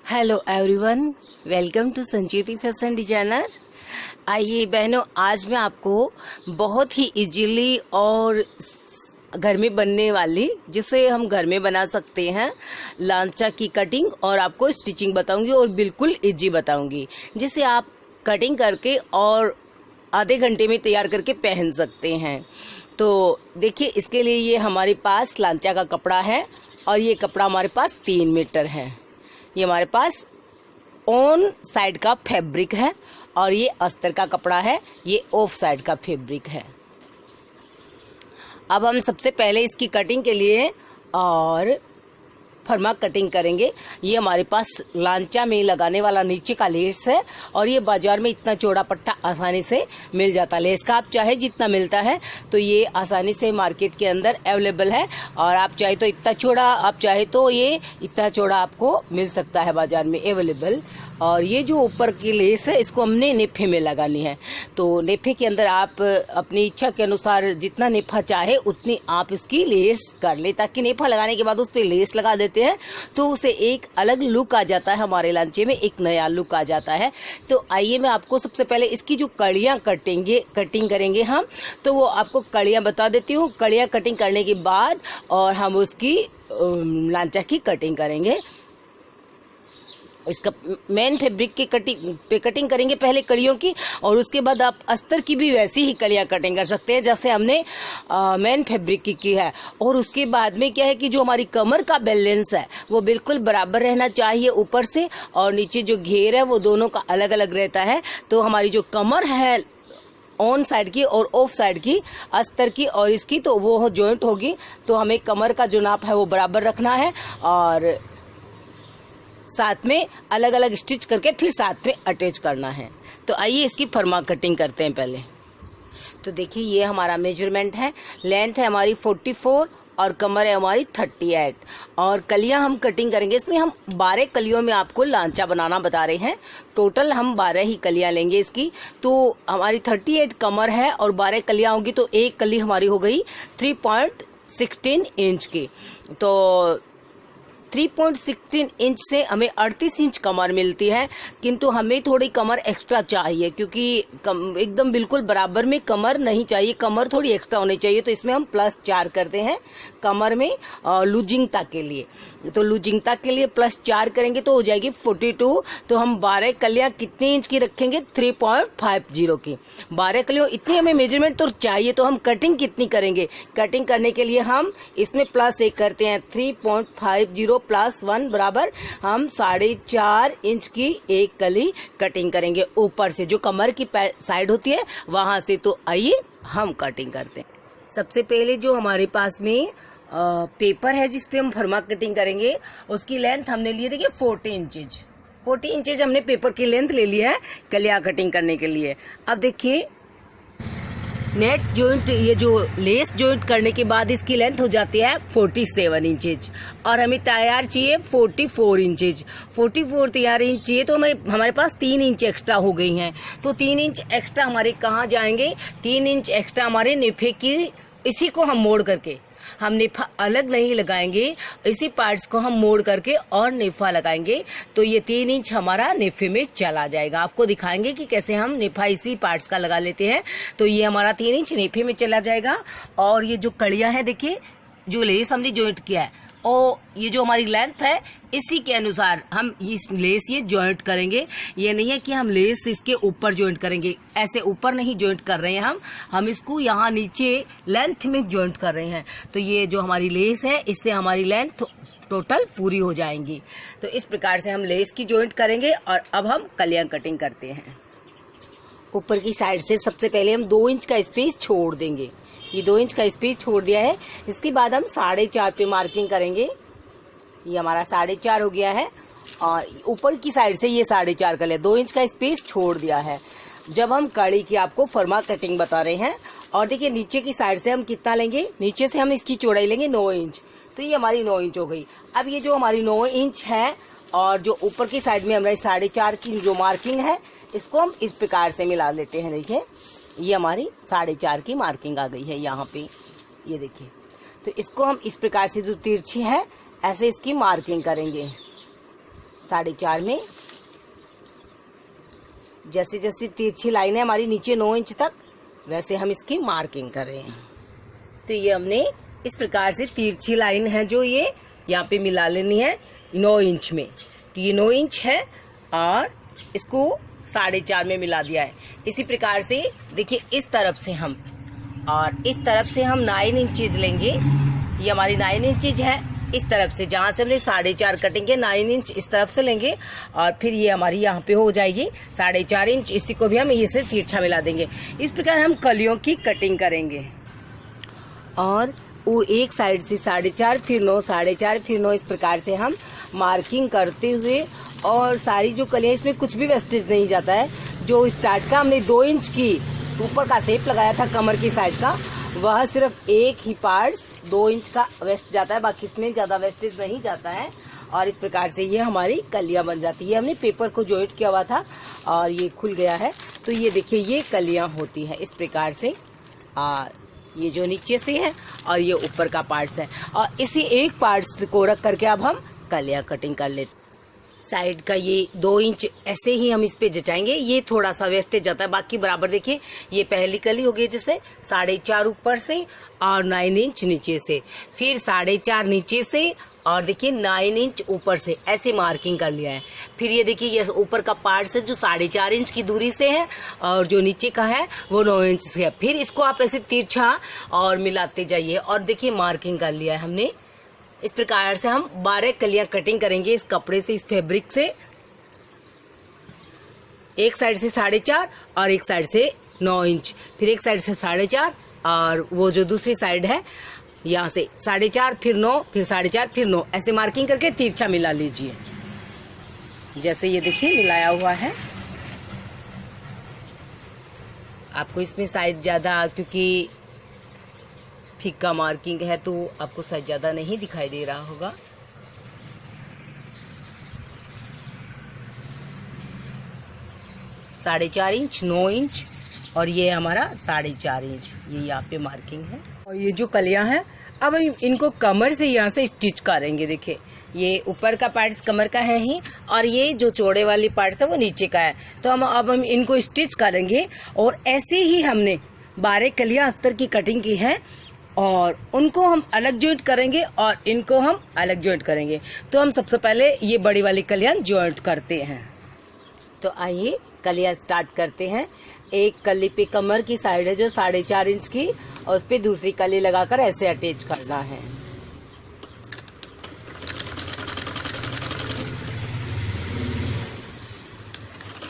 Hello everyone, welcome to Sanjiti fashion designer. आइए बहनों, आज मैं आपको बहुत ही इजीली और घर में बनने वाली, जिसे हम घर में बना सकते हैं, लांचा की कटिंग और आपको स्टिचिंग बताऊंगी और बिल्कुल इजी बताऊंगी, जिसे आप कटिंग करके और आधे घंटे में तैयार करके पहन सकते हैं। तो देखिए, इसके लिए ये हमारे पास लांचा का कपड़ा है और ये कपड़ा हमारे पास 3 मीटर है। ये हमारे पास ऑन साइड का फैब्रिक है और ये अस्तर का कपड़ा है, ये ऑफ साइड का फैब्रिक है। अब हम सबसे पहले इसकी कटिंग के लिए और फर्मा कटिंग करेंगे। ये हमारे पास लांचा में लगाने वाला नीचे का लेस है और ये बाजार में इतना चौड़ा पट्टा आसानी से मिल जाता है। लेस का आप चाहे जितना मिलता है तो ये आसानी से मार्केट के अंदर अवेलेबल है, और आप चाहे तो इतना चौड़ा, आप चाहे तो ये इतना चौड़ा आपको मिल सकता है बाजार में अवेलेबल। और ये जो ऊपर की लेस है, इसको हमने नेफे में लगानी है। तो नेफे के अंदर आप अपनी इच्छा के अनुसार जितना नेफा चाहे उतनी आप इसकी लेस कर ले, ताकि नेफा लगाने के बाद उस पर लेस लगा देते हैं तो उसे एक अलग लुक आ जाता है, हमारे लांचे में एक नया लुक आ जाता है। तो आइए मैं आपको सबसे पहले इसकी जो कड़ियाँ कटिंग करेंगे हम, तो वो आपको कड़ियाँ बता देती हूँ। कड़ियाँ कटिंग करने के बाद और हम उसकी लांचा की कटिंग करेंगे। इसका मेन फैब्रिक की कटिंग करेंगे पहले कड़ियों की, और उसके बाद आप अस्तर की भी वैसी ही कड़ियाँ कटिंग कर सकते हैं जैसे हमने मेन फैब्रिक की है। और उसके बाद में क्या है कि जो हमारी कमर का बैलेंस है वो बिल्कुल बराबर रहना चाहिए, ऊपर से और नीचे जो घेर है वो दोनों का अलग अलग रहता है। तो हमारी जो कमर है ऑन साइड की और ऑफ साइड की, अस्तर की और इसकी, तो वो जॉइंट होगी। तो हमें कमर का जो नाप है वो बराबर रखना है और साथ में अलग अलग स्टिच करके फिर साथ में अटैच करना है। तो आइए इसकी फर्मा कटिंग करते हैं पहले। तो देखिए, ये हमारा मेजरमेंट है। लेंथ है हमारी 44 और कमर है हमारी 38। और कलियां हम कटिंग करेंगे, इसमें हम 12 कलियों में आपको लांचा बनाना बता रहे हैं। टोटल हम 12 ही कलियां लेंगे इसकी। तो हमारी 38 कमर है और 12 कलियां होंगी, तो एक कली हमारी हो गई 3.16 इंच की। तो 3.16 इंच से हमें 38 इंच कमर मिलती है, किंतु हमें थोड़ी कमर एक्स्ट्रा चाहिए, क्योंकि एकदम बिल्कुल बराबर में कमर नहीं चाहिए, कमर थोड़ी एक्स्ट्रा होनी चाहिए। तो इसमें हम +4 करते हैं कमर में लूजिंगता के लिए। तो लूजिंगता के लिए +4 करेंगे तो हो जाएगी 42। तो हम 12 कलियां कितनी इंच की रखेंगे? 3.50 की। 12 कलियों इतनी हमें मेजरमेंट तो चाहिए। तो हम कटिंग कितनी करेंगे? कटिंग करने के लिए हम इसमें +1 करते हैं। 3.50 +1 बराबर हम 4.5 इंच की एक कली कटिंग करेंगे, ऊपर से जो कमर की साइड होती है वहां से। तो आइए हम कटिंग करते हैं। सबसे पहले जो हमारे पास में पेपर है जिसपे हम फर्मा कटिंग करेंगे, उसकी लेंथ हमने लिए, देखिए 40 इंचेज। 40 इंचेज हमने पेपर की लेंथ ले लिया है कलिया कटिंग करने के लिए। अब देखिए, नेट जॉइंट, ये जो लेस जॉइंट करने के बाद इसकी लेंथ हो जाती है 47 इंचेज और हमें तैयार चाहिए 44 इंचेज। 44 तैयार इंच चाहिए, तो हमारे पास 3 इंच एक्स्ट्रा हो गई हैं। तो 3 इंच एक्स्ट्रा हमारे कहाँ जाएंगे? 3 इंच एक्स्ट्रा हमारे नेफे की, इसी को हम मोड़ करके, हम नेफा अलग नहीं लगाएंगे, इसी पार्ट्स को हम मोड़ करके और नेफा लगाएंगे। तो ये 3 इंच हमारा नेफे में चला जाएगा। आपको दिखाएंगे कि कैसे हम नेफा इसी पार्ट्स का लगा लेते हैं। तो ये हमारा 3 इंच नेफे में चला जाएगा। और ये जो कड़ियां हैं, देखिए जो लेस हमने जॉइंट किया है, और ये जो हमारी लेंथ है इसी के अनुसार हम इस लेस ये जॉइंट करेंगे। ये नहीं है कि हम लेस इसके ऊपर जॉइंट करेंगे, ऐसे ऊपर नहीं जॉइंट कर रहे हैं हम इसको यहाँ नीचे लेंथ में जॉइंट कर रहे हैं। तो ये जो हमारी लेस है, इससे हमारी लेंथ टोटल पूरी हो जाएंगी। तो इस प्रकार से हम लेस की जॉइंट करेंगे। और अब हम कलियां कटिंग करते हैं। ऊपर की साइड से सबसे पहले हम 2 इंच का स्पेस छोड़ देंगे। ये 2 इंच का स्पेस छोड़ दिया है। इसके बाद हम 4.5 पे मार्किंग करेंगे। ये हमारा 4.5 हो गया है और ऊपर की साइड से ये 4.5 कर लिया। 2 इंच का स्पेस छोड़ दिया है। जब हम कड़ी की आपको फर्मा कटिंग बता रहे हैं, और देखिए नीचे की साइड से हम कितना लेंगे? नीचे से हम इसकी चौड़ाई लेंगे 9 इंच। तो ये हमारी 9 इंच हो गई। अब ये जो हमारी 9 इंच है और जो ऊपर की साइड में हमारी 4.5 की जो मार्किंग है, इसको हम इस प्रकार से मिला लेते हैं। देखिए, ये हमारी 4.5 की मार्किंग आ गई है यहाँ पे, ये देखिए। तो इसको हम इस प्रकार से जो तिरछी है ऐसे इसकी मार्किंग करेंगे। 4.5 में। जैसे जैसे तिरछी लाइन है हमारी नीचे 9 इंच तक, वैसे हम इसकी मार्किंग कर रहे हैं। तो ये हमने इस प्रकार से तिरछी लाइन है जो ये यहाँ पे मिला लेनी है 9 इंच में। तो ये 9 इंच है और इसको 4.5 में मिला दिया है। इसी प्रकार से देखिए इस तरफ से हम और इस तरफ से हम 9 इंचेज लेंगे। ये हमारी 9 इंचेज है। इस तरफ से जहाँ से हमने 4.5 कटेंगे 9 इंच इस तरफ से लेंगे और फिर ये हमारी यहाँ पे हो जाएगी 4.5 इंच। इसी को भी हम ये से तिरछा मिला देंगे। इस प्रकार हम कलियों की कटिंग करेंगे और वो एक साइड से 4.5 फिर 9 4.5 फिर 9 इस प्रकार से हम मार्किंग करते हुए, और सारी जो कलियाँ इसमें कुछ भी वेस्टेज नहीं जाता है। जो स्टार्ट का हमने 2 इंच की ऊपर का शेप लगाया था कमर की साइड का, वह सिर्फ एक ही पार्ट 2 इंच का वेस्ट जाता है, बाकी इसमें ज़्यादा वेस्टेज नहीं जाता है। और इस प्रकार से ये हमारी कलियां बन जाती है। हमने पेपर को जॉइंट किया हुआ था और ये खुल गया है। तो ये देखिए ये कलियां होती है इस प्रकार से। ये जो नीचे से है और ये ऊपर का पार्ट्स है, और इसी एक पार्ट्स को रख करके अब हम कलियां कटिंग कर लेते। साइड का ये 2 इंच ऐसे ही हम इस पे जचाएंगे। ये थोड़ा सा वेस्टेज जाता है, बाकी बराबर। देखिए ये पहली कली हो गई जैसे 4.5 ऊपर से और 9 इंच नीचे से, फिर 4.5 नीचे से और देखिए 9 इंच ऊपर से, ऐसे मार्किंग कर लिया है। फिर ये देखिए ये ऊपर का पार्ट है जो 4.5 इंच की दूरी से है और जो नीचे का है वो 9 इंच से है। फिर इसको आप ऐसे तिरछा और मिलाते जाइए और देखिए मार्किंग कर लिया है हमने। इस प्रकार से हम 12 कलियां कटिंग करेंगे इस कपड़े से, इस फैब्रिक से। एक साइड से 4.5 और एक साइड से 9 इंच, फिर एक साइड से 4.5 और वो जो दूसरी साइड है यहाँ से 4.5 फिर 9 फिर 4.5 फिर 9, ऐसे मार्किंग करके तिरछा मिला लीजिए। जैसे ये देखिए मिलाया हुआ है। आपको इसमें साइज ज्यादा, क्योंकि फीका मार्किंग है तो आपको साइज ज्यादा नहीं दिखाई दे रहा होगा। साढ़े 4 इंच 9 इंच और ये हमारा 4.5 इंच, ये यहाँ पे मार्किंग है। और ये जो कलियां हैं अब हम इनको कमर से यहाँ से स्टिच करेंगे। देखिए ये ऊपर का पार्ट्स कमर का है ही और ये जो चौड़े वाली पार्ट्स है वो नीचे का है। तो अब हम इनको स्टिच करेंगे और ऐसे ही हमने 12 कलियां अस्तर की कटिंग की है और उनको हम अलग जॉइंट करेंगे और इनको हम अलग जॉइंट करेंगे। तो हम सबसे पहले ये बड़ी वाली कलियां जॉइंट करते हैं। तो आइए कलियां स्टार्ट करते हैं। एक कली पे कमर की साइड है जो 4.5 इंच की और उस पे दूसरी कली लगाकर ऐसे अटैच करना है।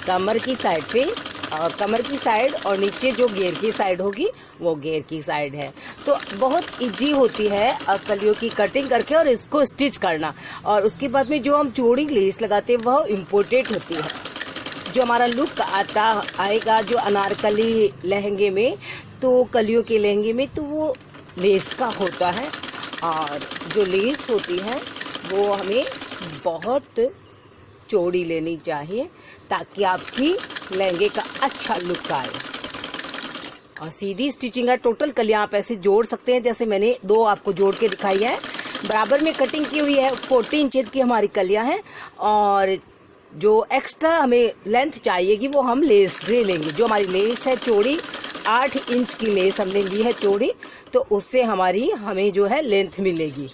कमर की साइड पे और कमर की साइड और नीचे जो घेर की साइड होगी वो घेर की साइड है। तो बहुत इजी होती है कलियों की कटिंग करके और इसको स्टिच करना। और उसके बाद में जो हम चौड़ी लेस लगाते हैं वह इम्पोर्टेंट होती है। जो हमारा लुक आएगा जो अनारकली लहंगे में, तो कलियों के लहंगे में तो वो लेस का होता है। और जो लेस होती है वो हमें बहुत चौड़ी लेनी चाहिए ताकि आपकी लहंगे का अच्छा लुक आए। और सीधी स्टिचिंग है। टोटल कलियां आप ऐसे जोड़ सकते हैं जैसे मैंने 2 आपको जोड़ के दिखाई है। बराबर में कटिंग की हुई है। 40 इंचेज की हमारी कलियां हैं और जो एक्स्ट्रा हमें लेंथ चाहिएगी वो हम लेस से लेंगे। जो हमारी लेस है चौड़ी 8 इंच की लेस हमने ली है चौड़ी, तो उससे हमें जो है लेंथ मिलेगी।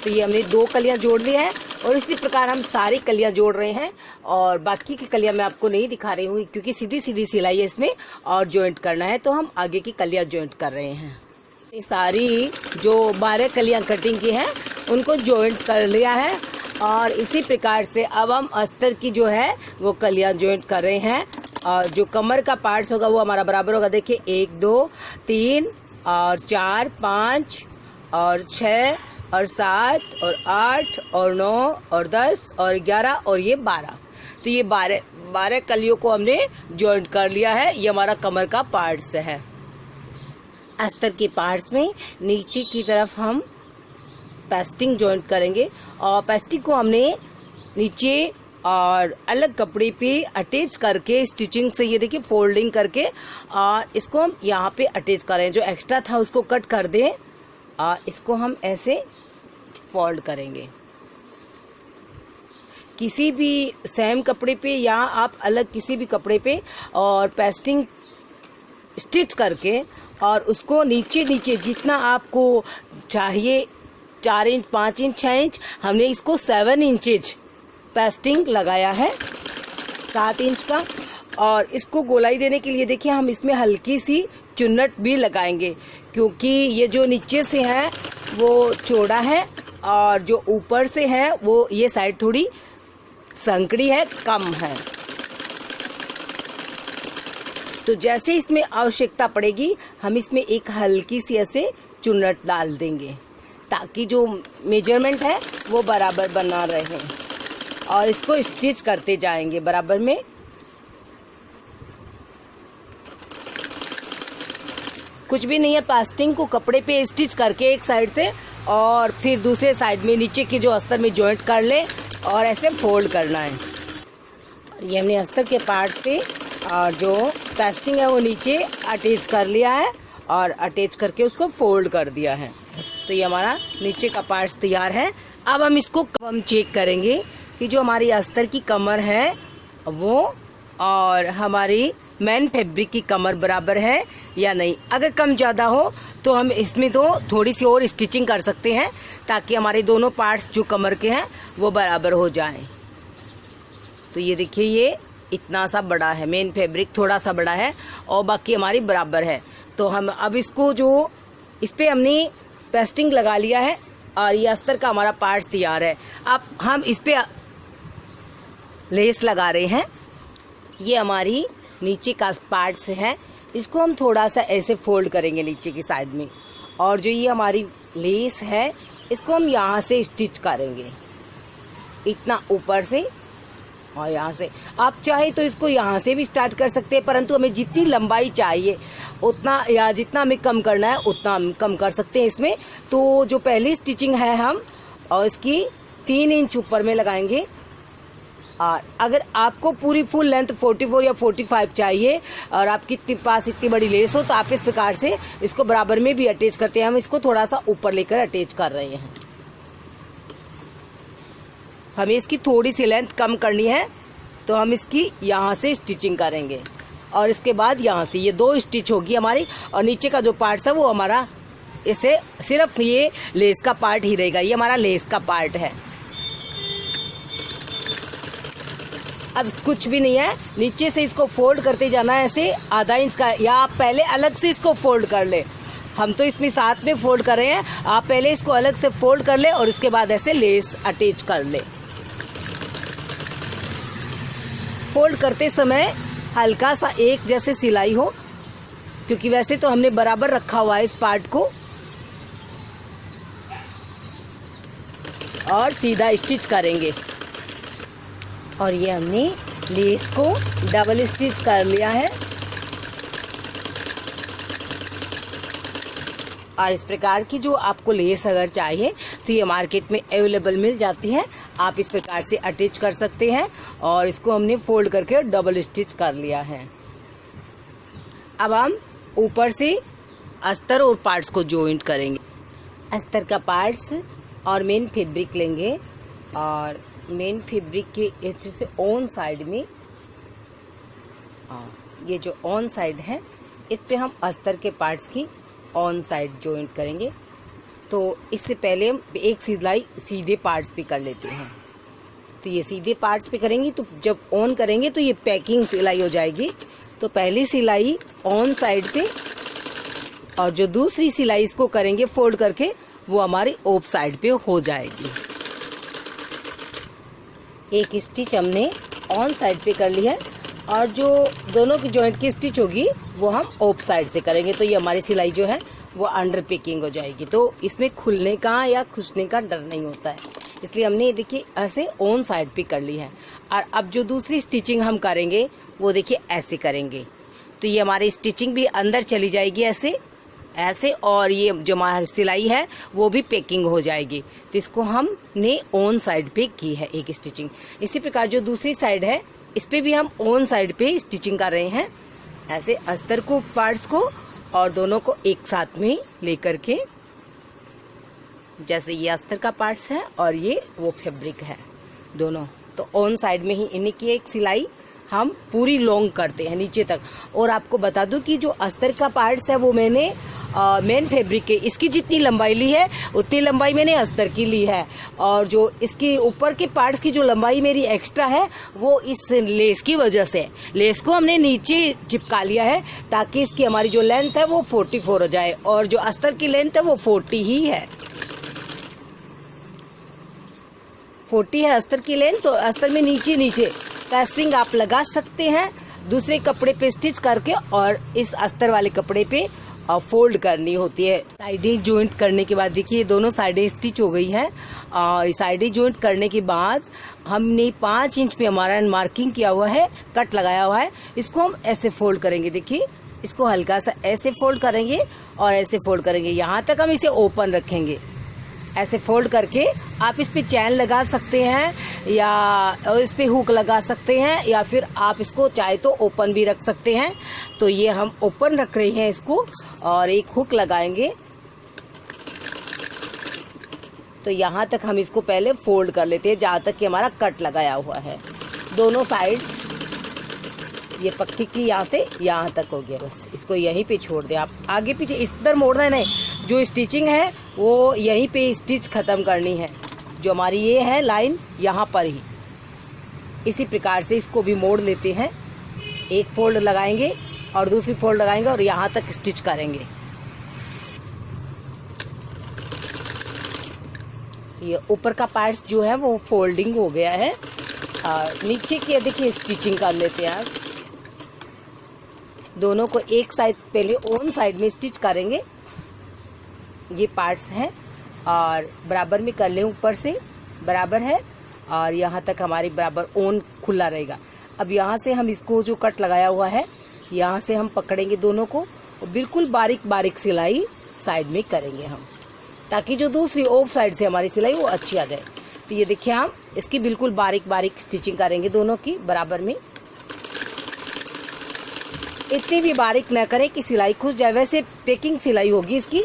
तो ये हमने 2 कलियां जोड़ ली है और इसी प्रकार हम सारी कलियां जोड़ रहे हैं। और बाकी की कलियां मैं आपको नहीं दिखा रही हूँ क्योंकि सीधी सीधी सिलाई है इसमें और जॉइंट करना है, तो हम आगे की कलियां जॉइंट कर रहे हैं। ये सारी जो 12 कलियां कटिंग की हैं उनको जॉइंट कर लिया है और इसी प्रकार से अब हम अस्तर की जो है वो कलियां जॉइंट कर रहे हैं। और जो कमर का पार्ट्स होगा वो हमारा बराबर होगा। देखिए 1 2 3 और 4 5 और 6 और 7 और 8 और 9 और 10 और 11 और ये 12। तो ये 12 कलियों को हमने जॉइंट कर लिया है। ये हमारा कमर का पार्ट्स है। अस्तर के पार्ट्स में नीचे की तरफ हम पेस्टिंग जॉइंट करेंगे और पेस्टिंग को हमने नीचे और अलग कपड़े पे अटैच करके स्टिचिंग से ये देखिए फोल्डिंग करके और इसको हम यहाँ पे अटैच करें। जो एक्स्ट्रा था उसको कट कर दें और इसको हम ऐसे फोल्ड करेंगे। किसी भी सेम कपड़े पे या आप अलग किसी भी कपड़े पे और पेस्टिंग स्टिच करके और उसको नीचे नीचे जितना आपको चाहिए 4 इंच 5 इंच 6 इंच, हमने इसको 7 इंचेज पेस्टिंग लगाया है 7 इंच का। और इसको गोलाई देने के लिए देखिए हम इसमें हल्की सी चुन्नट भी लगाएंगे, क्योंकि ये जो नीचे से है वो चौड़ा है और जो ऊपर से है वो ये साइड थोड़ी संकड़ी है, कम है। तो जैसे इसमें आवश्यकता पड़ेगी हम इसमें एक हल्की सी ऐसे चुन्नट डाल देंगे, ताकि जो मेजरमेंट है वो बराबर बना रहे। और इसको स्टिच करते जाएंगे बराबर में। कुछ भी नहीं है, पेस्टिंग को कपड़े पे स्टिच करके एक साइड से और फिर दूसरे साइड में नीचे के जो अस्तर में जॉइंट कर ले और ऐसे फोल्ड करना है। और ये हमने अस्तर के पार्ट पे और जो पेस्टिंग है वो नीचे अटैच कर लिया है और अटैच करके उसको फोल्ड कर दिया है। तो ये हमारा नीचे का पार्ट तैयार है। अब हम इसको हम चेक करेंगे कि जो हमारी अस्तर की कमर है वो और हमारी मेन फैब्रिक की कमर बराबर है या नहीं। अगर कम ज़्यादा हो तो हम इसमें तो थोड़ी सी और स्टिचिंग कर सकते हैं, ताकि हमारे दोनों पार्ट्स जो कमर के हैं वो बराबर हो जाएं। तो ये देखिए ये इतना सा बड़ा है, मेन फैब्रिक थोड़ा सा बड़ा है और बाकी हमारी बराबर है। तो हम अब इसको जो इस पे हमने पेस्टिंग लगा लिया है और ये अस्तर का हमारा पार्ट तैयार है। अब हम इस पे लेस लगा रहे हैं। ये हमारी नीचे का पार्ट्स है, इसको हम थोड़ा सा ऐसे फोल्ड करेंगे नीचे की साइड में। और जो ये हमारी लेस है इसको हम यहाँ से स्टिच करेंगे, इतना ऊपर से और यहाँ से। आप चाहे तो इसको यहाँ से भी स्टार्ट कर सकते हैं, परंतु हमें जितनी लंबाई चाहिए उतना या जितना हमें कम करना है उतना हम कम कर सकते हैं इसमें। तो जो पहली स्टिचिंग है हम और इसकी 3 इंच ऊपर में लगाएंगे। और अगर आपको पूरी फुल लेंथ 44 या 45 चाहिए और आपके पास इतनी बड़ी लेस हो तो आप इस प्रकार से इसको बराबर में भी अटैच करते हैं। हम इसको थोड़ा सा ऊपर लेकर अटैच कर रहे हैं। हमें इसकी थोड़ी सी लेंथ कम करनी है तो हम इसकी यहाँ से स्टिचिंग करेंगे और इसके बाद यहाँ से ये 2 स्टिच होगी हमारी। और नीचे का जो पार्ट है वो हमारा इससे सिर्फ ये लेस का पार्ट ही रहेगा, ये हमारा लेस का पार्ट है। अब कुछ भी नहीं है, नीचे से इसको फोल्ड करते जाना है ऐसे ½ इंच का, या आप पहले अलग से इसको फोल्ड कर ले। हम तो इसमें साथ में फोल्ड कर रहे हैं, आप पहले इसको अलग से फोल्ड कर ले और उसके बाद ऐसे लेस अटैच कर ले। फोल्ड करते समय हल्का सा एक जैसे सिलाई हो, क्योंकि वैसे तो हमने बराबर रखा हुआ है इस पार्ट को। और सीधा स्टिच करेंगे। और ये हमने लेस को डबल स्टिच कर लिया है। और इस प्रकार की जो आपको लेस अगर चाहिए तो ये मार्केट में अवेलेबल मिल जाती है, आप इस प्रकार से अटैच कर सकते हैं। और इसको हमने फोल्ड करके डबल स्टिच कर लिया है। अब हम ऊपर से अस्तर और पार्ट्स को जॉइंट करेंगे। अस्तर का पार्ट्स और मेन फैब्रिक लेंगे और मेन फैब्रिक के ऐसे से ऑन साइड में ये जो ऑन साइड है इस पे हम अस्तर के पार्ट्स की ऑन साइड जॉइंट करेंगे। तो इससे पहले हम एक सिलाई सीधे पार्ट्स पे कर लेते हैं। तो ये सीधे पार्ट्स पे करेंगे तो जब ऑन करेंगे तो ये पैकिंग सिलाई हो जाएगी। तो पहली सिलाई ऑन साइड पे और जो दूसरी सिलाई इसको करेंगे फोल्ड करके वो हमारी ऑफ साइड पे हो जाएगी। एक स्टिच हमने ऑन साइड पे कर ली है और जो दोनों की जॉइंट की स्टिच होगी वो हम ऑफ साइड से करेंगे। तो ये हमारी सिलाई जो है वो अंडर पैकिंग हो जाएगी। तो इसमें खुलने का या खुसने का डर नहीं होता है, इसलिए हमने देखिए ऐसे ऑन साइड पे कर ली है। और अब जो दूसरी स्टिचिंग हम करेंगे वो देखिए ऐसे करेंगे। तो ये हमारी स्टिचिंग भी अंदर चली जाएगी ऐसे ऐसे, और ये जो हमारी सिलाई है वो भी पैकिंग हो जाएगी। तो इसको हमने ऑन साइड पे की है एक स्टिचिंग। इसी प्रकार जो दूसरी साइड है इस पे भी हम ऑन साइड पे स्टिचिंग कर रहे हैं, ऐसे अस्तर को पार्ट्स को और दोनों को एक साथ में लेकर के। जैसे ये अस्तर का पार्ट्स है और ये वो फैब्रिक है, दोनों तो ऑन साइड में ही इन्हीं की एक सिलाई हम पूरी लॉन्ग करते हैं नीचे तक। और आपको बता दूं कि जो अस्तर का पार्ट्स है वो मैंने मेन फैब्रिक के इसकी जितनी लंबाई ली है उतनी लंबाई मैंने अस्तर की ली है, और जो इसके ऊपर के पार्ट्स की जो लंबाई मेरी एक्स्ट्रा है वो इस लेस की वजह से, लेस को हमने नीचे चिपका लिया है ताकि इसकी हमारी जो लेंथ है वो 44 हो जाए, और जो अस्तर की लेंथ है वो 40 ही है। 40 है अस्तर की लेंथ, तो अस्तर में नीचे नीचे पेस्टिंग आप लगा सकते हैं दूसरे कपड़े पे स्टिच करके, और इस अस्तर वाले कपड़े पे फोल्ड करनी होती है। साइडें जॉइंट करने के बाद देखिए दोनों साइडें स्टिच हो गई हैं, और साइडें जॉइंट करने के बाद हमने 5 इंच पे हमारा मार्किंग किया हुआ है, कट लगाया हुआ है, इसको हम ऐसे फोल्ड करेंगे। देखिए इसको हल्का सा ऐसे फोल्ड करेंगे और ऐसे फोल्ड करेंगे, यहाँ तक हम इसे ओपन रखेंगे। ऐसे फोल्ड करके आप इस पे चैन लगा सकते हैं या इस पे हुक लगा सकते हैं, या फिर आप इसको चाहे तो ओपन भी रख सकते हैं। तो ये हम ओपन रख रहे हैं इसको, और एक हुक लगाएंगे। तो यहाँ तक हम इसको पहले फोल्ड कर लेते हैं जहाँ तक कि हमारा कट लगाया हुआ है। दोनों साइड्स ये पक्की की यहाँ से यहाँ तक हो गया, बस इसको यहीं पे छोड़ दें। आप आगे पीछे इस तरह मोड़ना है नहीं, जो स्टिचिंग है वो यहीं पे स्टिच खत्म करनी है। जो हमारी ये है लाइन यहाँ पर ही, इसी प्रकार से इसको भी मोड़ लेते हैं। एक फोल्ड लगाएंगे और दूसरी फोल्ड लगाएंगे और यहाँ तक स्टिच करेंगे। ये ऊपर का पार्ट्स जो है वो फोल्डिंग हो गया है, और नीचे की देखिए स्टिचिंग कर लेते हैं। आप दोनों को एक साइड पहले ऑन साइड में स्टिच करेंगे। ये पार्ट्स हैं और बराबर में कर लें, ऊपर से बराबर है और यहाँ तक हमारी बराबर ऑन खुला रहेगा। अब यहाँ से हम इसको जो कट लगाया हुआ है यहाँ से हम पकड़ेंगे दोनों को, और बिल्कुल बारीक बारीक सिलाई साइड में करेंगे हम, ताकि जो दूसरी ऑफ साइड से हमारी सिलाई वो अच्छी आ जाए। तो ये देखिए हम इसकी बिल्कुल बारीक बारीक स्टिचिंग करेंगे दोनों की बराबर में। इतनी भी बारीक न करें कि सिलाई खुश जाए, वैसे पैकिंग सिलाई होगी इसकी,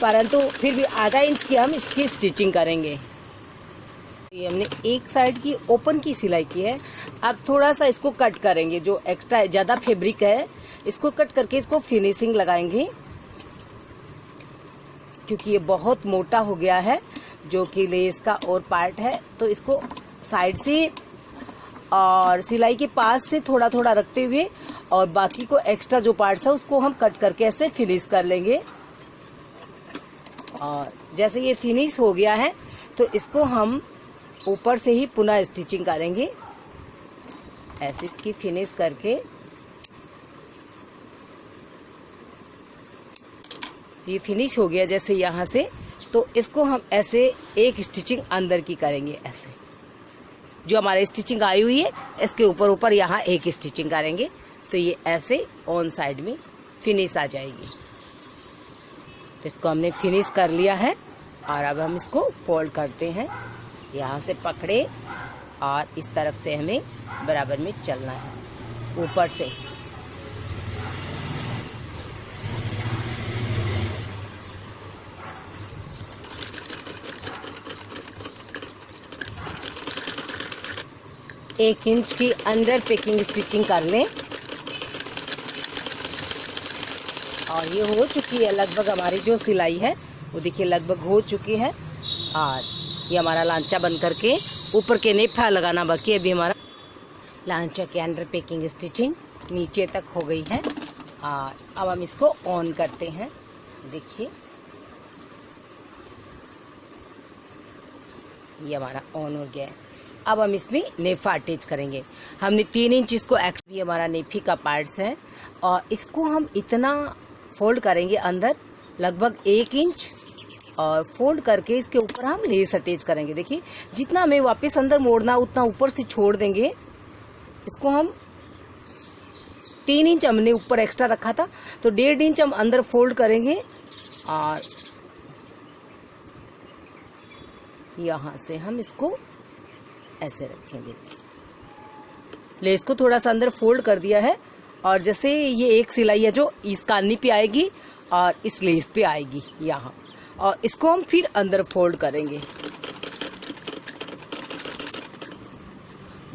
परंतु फिर भी आधा इंच की हम इसकी स्टिचिंग करेंगे। ये हमने एक साइड की ओपन की सिलाई की है। अब थोड़ा सा इसको कट करेंगे, जो एक्स्ट्रा ज्यादा फैब्रिक है इसको कट करके इसको फिनिशिंग लगाएंगे, क्योंकि ये बहुत मोटा हो गया है जो कि लेस का और पार्ट है। तो इसको साइड से और सिलाई के पास से थोड़ा थोड़ा रखते हुए, और बाकी को एक्स्ट्रा जो पार्ट्स है उसको हम कट करके ऐसे फिनिश कर लेंगे। और जैसे ये फिनिश हो गया है तो इसको हम ऊपर से ही पुनः स्टिचिंग करेंगे, ऐसे इसकी फिनिश करके। ये फिनिश हो गया जैसे यहाँ से, तो इसको हम ऐसे एक स्टिचिंग अंदर की करेंगे। ऐसे जो हमारे स्टिचिंग आई हुई है इसके ऊपर ऊपर यहाँ एक स्टिचिंग करेंगे, तो ये ऐसे ऑन साइड में फिनिश आ जाएगी। तो इसको हमने फिनिश कर लिया है, और अब हम इसको फोल्ड करते हैं। यहाँ से पकड़े और इस तरफ से हमें बराबर में चलना है ऊपर से। एक इंच की अंदर पैकिंग स्टिचिंग कर लें। और ये हो चुकी है लगभग हमारी जो सिलाई है वो देखिए लगभग हो चुकी है, और ये हमारा लांचा बन करके ऊपर के नेफा लगाना बाकी है। अभी हमारा लांचा के अंडर पैकिंग स्टिचिंग नीचे तक हो गई है, और अब हम इसको ऑन करते हैं। देखिए ये हमारा ऑन हो गया है। अब हम इसमें नेफा अटैच करेंगे। हमने 3 इंच इसको एक्चुअली हमारा नेफी का पार्ट्स है, और इसको हम इतना फोल्ड करेंगे अंदर लगभग 1 इंच, और फोल्ड करके इसके ऊपर हम लेस अटैच करेंगे। देखिए जितना हमें वापस अंदर मोड़ना उतना ऊपर से छोड़ देंगे। इसको हम 3 इंच हमने ऊपर एक्स्ट्रा रखा था, तो 1.5 इंच हम अंदर फोल्ड करेंगे, और यहाँ से हम इसको ऐसे रखेंगे। लेस को थोड़ा सा अंदर फोल्ड कर दिया है, और जैसे ये एक सिलाई है जो इस कान्नी पे आएगी और इस लेस पे आएगी यहाँ, और इसको हम फिर अंदर फोल्ड करेंगे।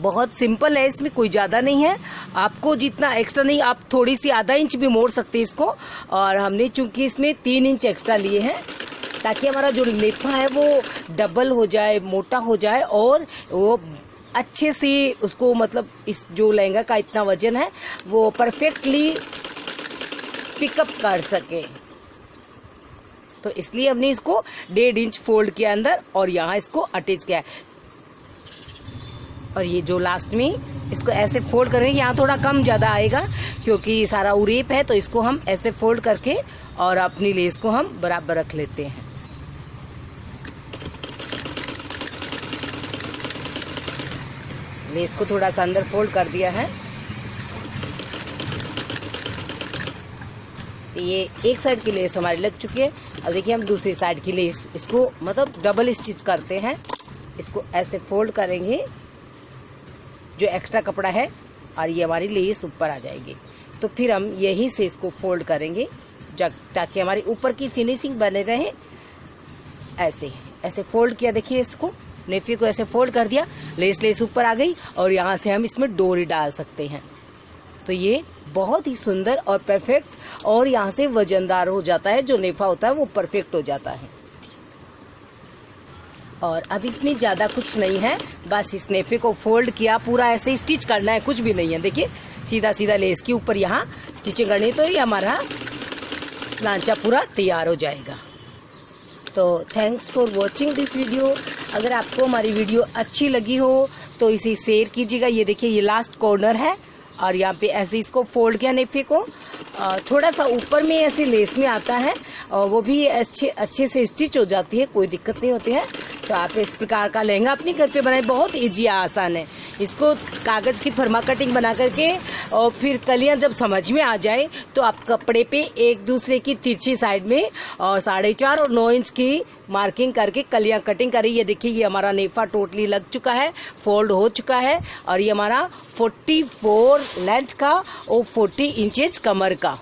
बहुत सिंपल है, इसमें कोई ज़्यादा नहीं है। आपको जितना एक्स्ट्रा नहीं, आप थोड़ी सी आधा इंच भी मोड़ सकते हैं इसको। और हमने चूंकि इसमें 3 इंच एक्स्ट्रा लिए हैं ताकि हमारा जो नेफा है वो डबल हो जाए, मोटा हो जाए और वो अच्छे से उसको मतलब इस जो लहंगा का इतना वजन है वो परफेक्टली पिकअप कर सके। तो इसलिए हमने इसको 1.5 इंच फोल्ड किया अंदर और यहाँ इसको अटैच किया है। और ये जो लास्ट में इसको ऐसे फोल्ड करेंगे, यहाँ थोड़ा कम ज़्यादा आएगा क्योंकि सारा उरेप है, तो इसको हम ऐसे फोल्ड करके और अपनी लेस को हम बराबर रख लेते हैं। लेस को थोड़ा सा अंदर फोल्ड कर दिया है। ये एक साइड की लेस हमारी लग चुकी है। अब देखिए हम दूसरी साइड की लेस इसको मतलब डबल स्टिच करते हैं। इसको ऐसे फोल्ड करेंगे जो एक्स्ट्रा कपड़ा है और ये हमारी लेस ऊपर आ जाएगी। तो फिर हम यहीं से इसको फोल्ड करेंगे ताकि हमारी ऊपर की फिनिशिंग बने रहे। ऐसे ऐसे फोल्ड किया, देखिए इसको नेफी को ऐसे फोल्ड कर दिया, लेस ऊपर आ गई और यहाँ से हम इसमें डोरी डाल सकते हैं। तो ये बहुत ही सुंदर और परफेक्ट और यहाँ से वजनदार हो जाता है, जो नेफा होता है वो परफेक्ट हो जाता है। और अब इसमें ज़्यादा कुछ नहीं है, बस इस नेफे को फोल्ड किया, पूरा ऐसे स्टिच करना है, कुछ भी नहीं है। देखिए सीधा सीधा लेस के ऊपर यहाँ स्टिचिंग करनी है, तो ये हमारा लांचा पूरा तैयार हो जाएगा। तो thanks for watching this video. अगर आपको हमारी वीडियो अच्छी लगी हो तो इसे शेयर कीजिएगा। ये देखिए ये लास्ट कॉर्नर है और यहाँ पे ऐसे इसको फोल्ड किया नेफे को, थोड़ा सा ऊपर में ऐसे लेस में आता है और वो भी अच्छे से स्टिच हो जाती है, कोई दिक्कत नहीं होती है। तो आप इस प्रकार का लहंगा अपने घर पे बनाए, बहुत इजी आसान है। इसको कागज की फरमा कटिंग बना करके और फिर कलियां जब समझ में आ जाए तो आप कपड़े पे एक दूसरे की तिरछी साइड में और 4.5 और 9 इंच की मार्किंग करके कलियां कटिंग करी। ये देखिए ये हमारा नेफा टोटली लग चुका है, फोल्ड हो चुका है और ये हमारा 44 लेंथ का और 40 इंचेज कमर का।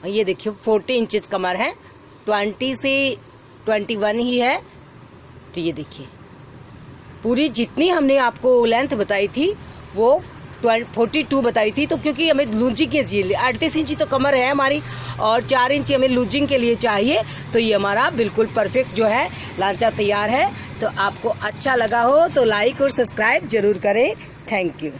ये देखिए 40 इंचेज कमर है, 20 से 21 ही है। तो ये देखिए पूरी जितनी हमने आपको लेंथ बताई थी वो 42 बताई थी। तो क्योंकि हमें लूजिंग के लिए 38 इंच तो कमर है हमारी और 4 इंच हमें लूजिंग के लिए चाहिए, तो ये हमारा बिल्कुल परफेक्ट जो है लांचा तैयार है। तो आपको अच्छा लगा हो तो लाइक और सब्सक्राइब जरूर करें। Thank you.